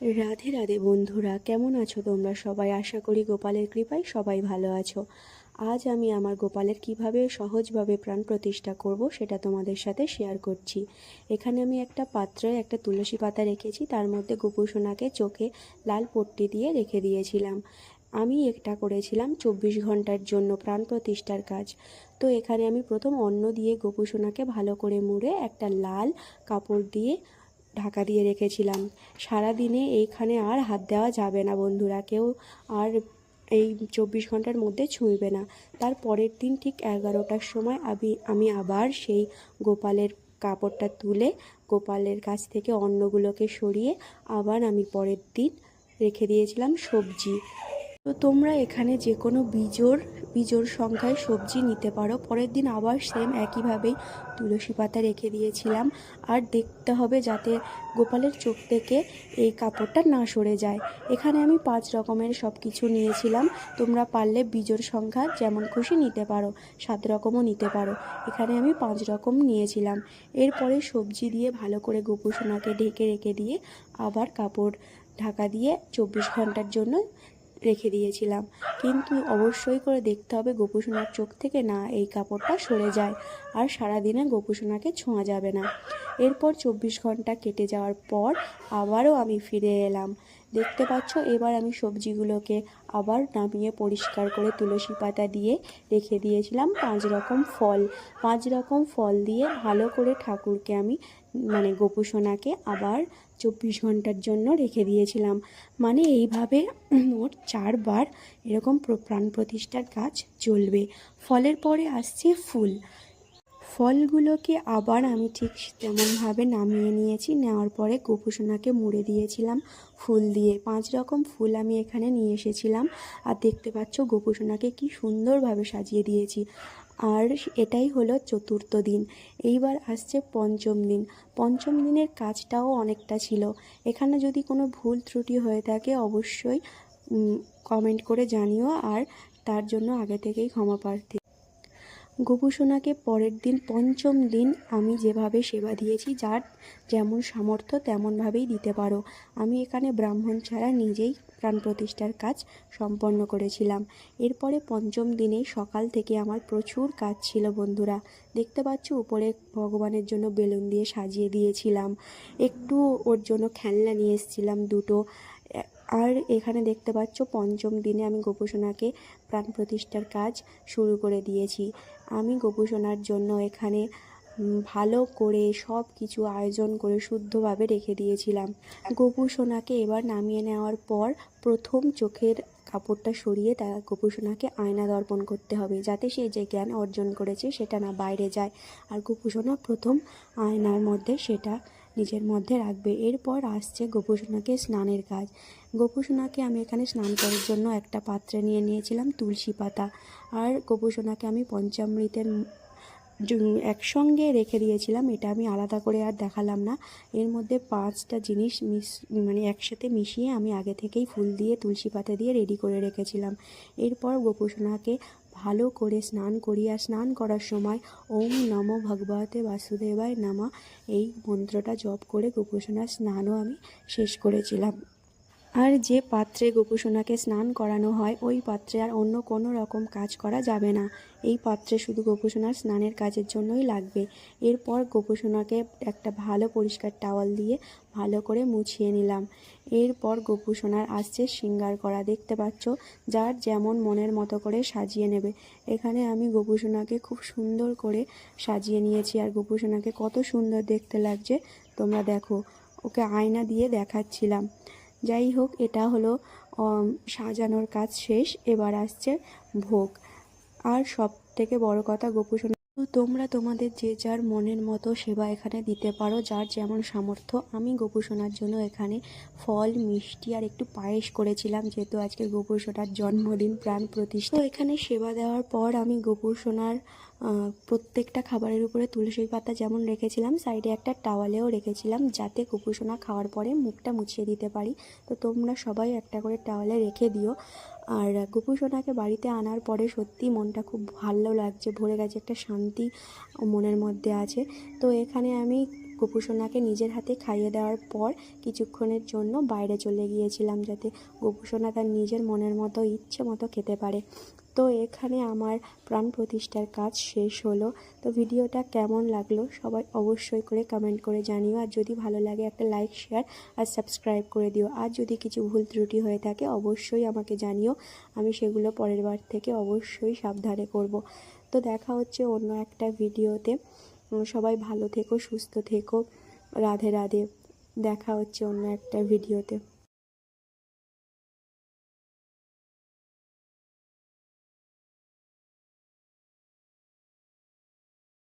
রাধে রাধে বন্ধুরা, কেমন আছো তোমরা সবাই? আশা করি গোপালের কৃপায় সবাই ভালো আছো। আজ আমি আমার গোপালের কিভাবে সহজভাবে প্রাণ প্রতিষ্ঠা করব সেটা তোমাদের সাথে শেয়ার করছি। এখানে আমি একটা পাত্রে একটা তুলসী পাতা রেখেছি, তার মধ্যে গোপু সোনাকে চোখে লাল পট্টি দিয়ে রেখে দিয়েছিলাম। আমি এটা করেছিলাম 24 ঘন্টার জন্য প্রাণ প্রতিষ্ঠার কাজ। তো এখানে আমি প্রথম অন্ন দিয়ে গোপু সোনাকে ভালো করে মুড়ে একটা লাল কাপড় দিয়ে ঢাকা দিয়ে রেখেছিলাম। সারাদিনে এইখানে আর হাত দেওয়া যাবে না বন্ধুরা, কেউ আর এই 24 ঘন্টার মধ্যে ছুঁইবে না। তার পরের দিন ঠিক 11টার সময় আমি আবার সেই গোপালের কাপড়টা তুলে গোপালের কাছ থেকে অন্নগুলোকে সরিয়ে আবার আমি পরের দিন রেখে দিয়েছিলাম সবজি। তো তোমরা এখানে যে কোনো বিজোড় সংখ্যায় সবজি নিতে পারো। পরের দিন আবার সেম একইভাবেই তুলসী পাতা রেখে দিয়েছিলাম। আর দেখতে হবে যাতে গোপালের চোখ থেকে এই কাপড়টা না সরে যায়। এখানে আমি 5 রকমের সব কিছু নিয়েছিলাম। তোমরা পারলে বিজোড় সংখ্যা যেমন খুশি নিতে পারো, 7 রকমও নিতে পারো। এখানে আমি 5 রকম নিয়েছিলাম। এরপরে সবজি দিয়ে ভালো করে গোপু সোনাকে ঢেকে রেখে দিয়ে আবার কাপড় ঢাকা দিয়ে 24 ঘন্টার জন্য রেখে দিয়েছিলাম। কিন্তু অবশ্যই করে দেখতে হবে গোপু সোনার চোখ থেকে না এই কাপড়টা সরে যায়, আর সারাদিনে গোপু সোনাকে ছোঁয়া যাবে না। এরপর 24 ঘন্টা কেটে যাওয়ার পর আবারও আমি ফিরে এলাম। দেখতে পাচ্ছ, এবার আমি সবজিগুলোকে আবার নামিয়ে পরিষ্কার করে তুলসী পাতা দিয়ে রেখে দিয়েছিলাম 5 রকম ফল। 5 রকম ফল দিয়ে ভালো করে ঠাকুরকে আমি গোপু সোনাকে আবার 24 ঘন্টার জন্য রেখে দিয়েছিলাম। এইভাবে মোট 4 বার এরকম প্রাণ প্রতিষ্ঠার কাজ চলবে। ফলের পরে আসছে ফুল। ফলগুলোকে আবার আমি ঠিক তেমনভাবে নামিয়ে নিয়েছি। নেওয়ার পরে গোপু সোনাকে মুড়ে দিয়েছিলাম ফুল দিয়ে। 5 রকম ফুল আমি এখানে নিয়ে এসেছিলাম। আর দেখতে পাচ্ছ গোপু সোনাকে কি সুন্দরভাবে সাজিয়ে দিয়েছি। আর এটাই হলো চতুর্থ দিন। এইবার আসছে পঞ্চম দিন। পঞ্চম দিনের কাজটাও অনেকটা ছিল। এখানে যদি কোনো ভুল ত্রুটি হয়ে থাকে অবশ্যই কমেন্ট করে জানিও, আর তার জন্য আগে থেকেই ক্ষমা প্রার্থী। গোপু সোনাকে পরের দিন পঞ্চম দিন আমি যেভাবে সেবা দিয়েছি, যার যেমন সামর্থ্য তেমনভাবেই দিতে পারো। আমি এখানে ব্রাহ্মণ ছাড়া নিজেই প্রাণ প্রতিষ্ঠার কাজ সম্পন্ন করেছিলাম। এরপরে পঞ্চম দিনে সকাল থেকে আমার প্রচুর কাজ ছিল বন্ধুরা। দেখতে পাচ্ছ উপরে ভগবানের জন্য বেলুন দিয়ে সাজিয়ে দিয়েছিলাম। একটু ওর জন্য খেলনা নিয়ে এসেছিলাম দুটো। আর এখানে দেখতে পাচ্ছ পঞ্চম দিনে আমি গোপু সোনাকে প্রাণ প্রতিষ্ঠার কাজ শুরু করে দিয়েছি। আমি গোপু সোনার জন্য এখানে ভালো করে সব কিছু আয়োজন করে শুদ্ধভাবে রেখে দিয়েছিলাম। গোপু সোনাকে এবার নামিয়ে নেওয়ার পর প্রথম চোখের কাপড়টা সরিয়ে তার গোপু সোনাকে আয়না দর্পণ করতে হবে, যাতে সে যে জ্ঞান অর্জন করেছে সেটা না বাইরে যায়। আর গোপু সোনা প্রথম আয়নার মধ্যে সেটা নিজের মধ্যে রাখবে। এরপর আসছে গোপু সোনাকে স্নানের কাজ। গোপু সোনাকে আমি এখানে স্নান করার জন্য একটা পাত্রে নিয়ে নিয়েছিলাম তুলসী পাতা। আর গোপু সোনাকে আমি পঞ্চামৃতের একসঙ্গে রেখে দিয়েছিলাম। এটা আমি আলাদা করে আর দেখালাম না। এর মধ্যে 5টা জিনিস একসাথে মিশিয়ে আমি আগে থেকেই ফুল দিয়ে তুলসী পাতা দিয়ে রেডি করে রেখেছিলাম। এরপর গোপু সোনাকে ভালো করে স্নান করি। আর স্নান করার সময় ওম নমো ভগবতে বাসুদেবায় নমঃ এই মন্ত্রটা জপ করে গোপু সোনার স্নানও আমি শেষ করেছিলাম। আর যে পাত্রে গোপু সোনাকে স্নান করানো হয় ওই পাত্রে আর অন্য কোনো রকম কাজ করা যাবে না। এই পাত্রে শুধু গোপু সোনার স্নানের কাজের জন্যই লাগবে। এরপর গোপু সোনাকে একটা ভালো পরিষ্কার টাওয়াল দিয়ে ভালো করে মুছিয়ে নিলাম। এরপর গোপু সোনার আসছে শৃঙ্গার করা। দেখতে পাচ্ছ, যার যেমন মনের মতো করে সাজিয়ে নেবে। এখানে আমি গোপু সোনাকে খুব সুন্দর করে সাজিয়ে নিয়েছি। আর গোপু সোনাকে কত সুন্দর দেখতে লাগছে তোমরা দেখো। ওকে আয়না দিয়ে দেখাচ্ছিলাম। যাই হোক, এটা হলো সাজানোর কাজ শেষ। এবার আসছে ভোগ। আর সব থেকে বড় কথা, গোপু সোনা তোমরা তোমাদের যে যার মনের মতো সেবা এখানে দিতে পারো, যার যেমন সামর্থ্য। আমি গোপু সোনার জন্য এখানে ফল, মিষ্টি আর একটু পায়েস করেছিলাম, যেহেতু আজকে গোপু সোনার জন্মদিন, প্রাণ প্রতিষ্ঠা। তো এখানে সেবা দেওয়ার পর আমি গোপু সোনার প্রত্যেকটা খাবারের উপরে তুলসী পাতা যেমন রেখেছিলাম, সাইডে একটা টাওয়ালেও রেখেছিলাম, যাতে গোপু সোনা খাওয়ার পরে মুখটা মুছিয়ে দিতে পারি। তো তোমরা সবাই একটা করে টাওয়ালে রেখে দিও। আর গোপু সোনাকে বাড়িতে আনার পরে সত্যি মনটা খুব ভালো লাগছে, ভরে গেছে, একটা শান্তি মনের মধ্যে আছে। তো এখানে আমি গোপুসোনাকে নিজের হাতে খাইয়ে দেওয়ার পর কিছুক্ষণের জন্য বাইরে চলে গিয়েছিলাম, যাতে গোপুসোনা তার নিজের মনের মতো ইচ্ছে মতো খেতে পারে। তো এখানে আমার প্রাণ প্রতিষ্ঠার কাজ শেষ হলো। তো ভিডিওটা কেমন লাগলো সবাই অবশ্যই করে কমেন্ট করে জানিও। আর যদি ভালো লাগে একটা লাইক, শেয়ার আর সাবস্ক্রাইব করে দিও। আর যদি কিছু ভুল ত্রুটি হয়ে থাকে অবশ্যই আমাকে জানিও, আমি সেগুলো পরের বার থেকে অবশ্যই সাবধানে করব। তো দেখা হচ্ছে অন্য একটা ভিডিওতে। সবাই ভালো থেকো, সুস্থ থেকো। রাধে রাধে। দেখা হচ্ছে অন্য একটা ভিডিওতে।